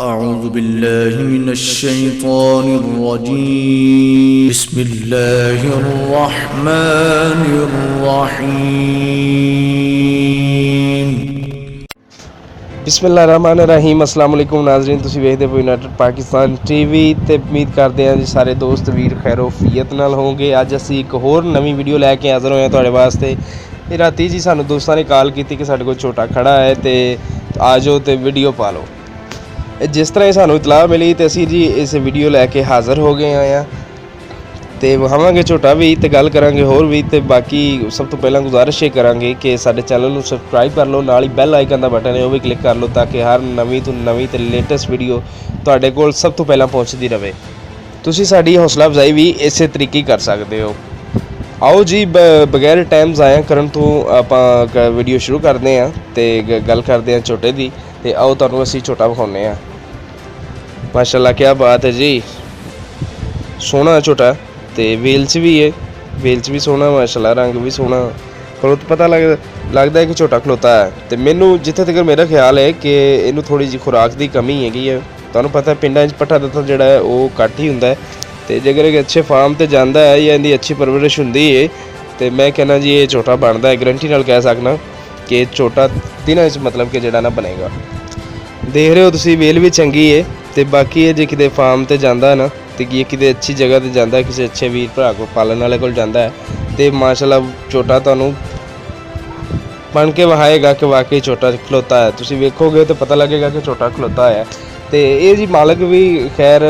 أعوذ بالله من الشيطان الرجيم بسم الله الرحمن الرحيم बिस्मिल्लाहिर्रहमानिर्रहीम अस्सलाम वालेकुम नाज़रीन तुसीं वेखदे पए यूनाइटेड पाकिस्तान टीवी ते उम्मीद करते हैं जी सारे दोस्त वीर खैरोफियत नाल होंगे। अज असीं एक होर नवीं वीडियो लैके हाज़र होए तुहाडे वास्ते। राती जी सानूं दोस्तां ने कॉल की कि साडे कोल छोटा खड़ा है ते आ जाओ ते वीडियो पा लो। जिस तरह सानूं इतलाह मिली तो असीं जी इस वीडियो लैके हाज़र हो गए हैं ते विखावांगे झोटा भी ते गल करांगे होर भी ते बाकी सब तो पहला गुजारिश ये करांगे कि साडे चैनल नूं सबसक्राइब कर लो, नाल ही बैल आइकन दा बटन है वो भी क्लिक कर लो ताकि हर नवीं तो नवीं ते लेटेस्ट वीडियो तुहाडे कोल सब तो पहला पहुँचती रहे। तुसीं साडी हौसला अफजाई भी इस तरीके कर सकते हो। आओ जी बगैर टाइम ज़ाया करन तो आपां वीडियो शुरू करते हैं ते गल करते हैं झोटे दी ते आओ तुहानूं असीं झोटा विखाउने आ। माशाअल्लाह क्या बात है जी, सोहना झोटा ते वेल च भी है, वेल च भी सोहना माशाअल्लाह, रंग भी सोहना, खलोत पता लगता है कि झोटा खलोता है। तो मैनू जिथे तक मेरा ख्याल है कि इनू थोड़ी जी खुराक की कमी हैगी है। तुहानूं पता है पिंडां च पट्ठा दत्ता जिहड़ा है वो घट ही हुंदा है ते जेकर एक अच्छे फार्म ते जांदा है या इहदी अच्छी परवरिश हुंदी है तो मैं कहना जी ये झोटा बनदा है। गारंटी नाल कह सकना कि झोटा दिनां च मतलब कि जिहड़ा ना बनेगा। देख रहे हो तुसीं वेल भी चंगी है ते बाकी ये जे किते फार्म ते जांदा है ना तो ये किते अच्छी जगह ते जांदा है, किसी अच्छे वीर भरा को पालन वाले कोल जांदा है तो माशाअल्लाह झोटा तुहानूं बन के वहाएगा कि वाकई झोटा खलोता है। तुसीं वेखोगे तो पता लगेगा कि झोटा खलोता है। तो ये जी मालक भी खैर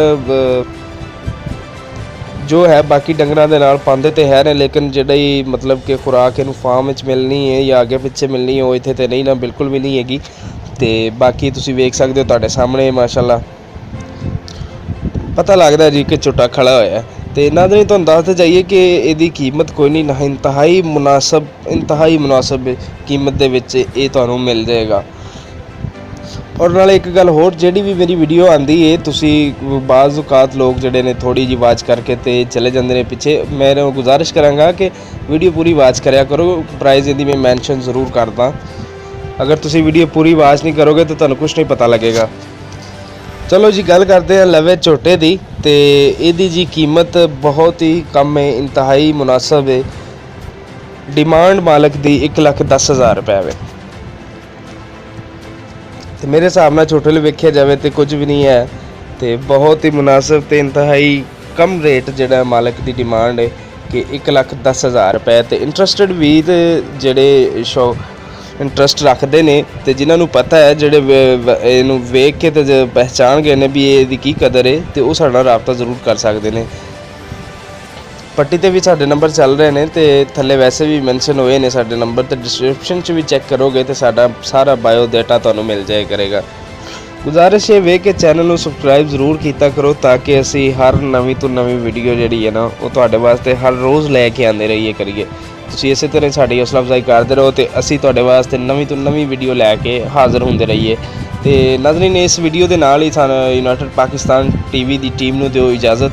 जो है बाकी डंगरां दे नाल पांदे ते है ने, लेकिन जिहड़ी मतलब कि खुराक इनू फार्म विच मिलनी है या अगे पिछे मिलनी है वो इत्थे ते नहीं ना, बिल्कुल भी नहीं हैगी। तो बाकी तुसीं वेख सकदे हो तुहाडे सामने माशाअल्लाह पता लगता है जी कि झोटा खड़ा होया। तो नाज़रीन तुहानूं दसदे जाइए कि इसकी कीमत कोई नहीं ना, इंतहाई मुनासब कीमत दे विच ये तुहानूं मिल जाएगा। और नाले एक गल होर, जिहड़ी भी मेरी वीडियो आंदी है तुसीं बाज़ औकात लोग जिहड़े ने थोड़ी जी आवाज़ करके ते चले जांदे ने पिछे, मैं गुजारिश करांगा कि वीडियो पूरी आवाज़ करया करो। प्राइस इहदी मैं मैंशन जरूर करदा। अगर तुसीं वीडियो पूरी आवाज़ नहीं करोगे तो तुहानूं कुछ नहीं पता लगेगा। चलो जी गल करते हैं लवे झोटे दी। तो इहदी जी कीमत बहुत ही कम है, इंतहाई मुनासब है। डिमांड मालक दी 1,10,000 रुपये है। तो मेरे हिसाब नाल झोटे लई वेखिया जाए तो कुछ भी नहीं है, तो बहुत ही मुनासब तो इंतहाई कम रेट जिहड़ा मालक की डिमांड है कि 1,10,000 रुपये। तो इंटरस्टड भी जिहड़े इंटरस्ट रखते हैं तो जिन्होंने पता है जिहड़े इनू वेख के तो पहचान गए ने भी ये की कदर है तो वो साडे नाल राबता जरूर कर सकते हैं। पट्टी ते भी साडे नंबर चल रहे हैं तो थल्ले वैसे भी मैंशन होए ने साडे नंबर, तो डिस्क्रिप्शन च भी चैक करोगे तो साडा सारा बायोडाटा तुहानूं मिल जाए करेगा। गुजारिश ये वे कि चैनल नूं सबसक्राइब जरूर किया करो ताकि असी हर नवीं तो नवीं वीडियो जिहड़ी है ना वो तुहाडे वास्ते हर रोज़ लैके आंदे रहिए करिए। तुसीं इस तरह साडी हौसला अफजाई करते रहो तो असी तुहाडे वास्ते नवीं तो नवीं वीडियो लैके हाज़र होंदे रहिए। तो नाज़रीन इस वीडियो के नाल ही सानूं यूनाइटेड पाकिस्तान टीवी की टीम नूं दिओ इजाज़त।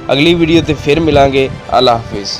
अगली वीडियो ते फिर मिलांगे। अल्लाह हाफिज़।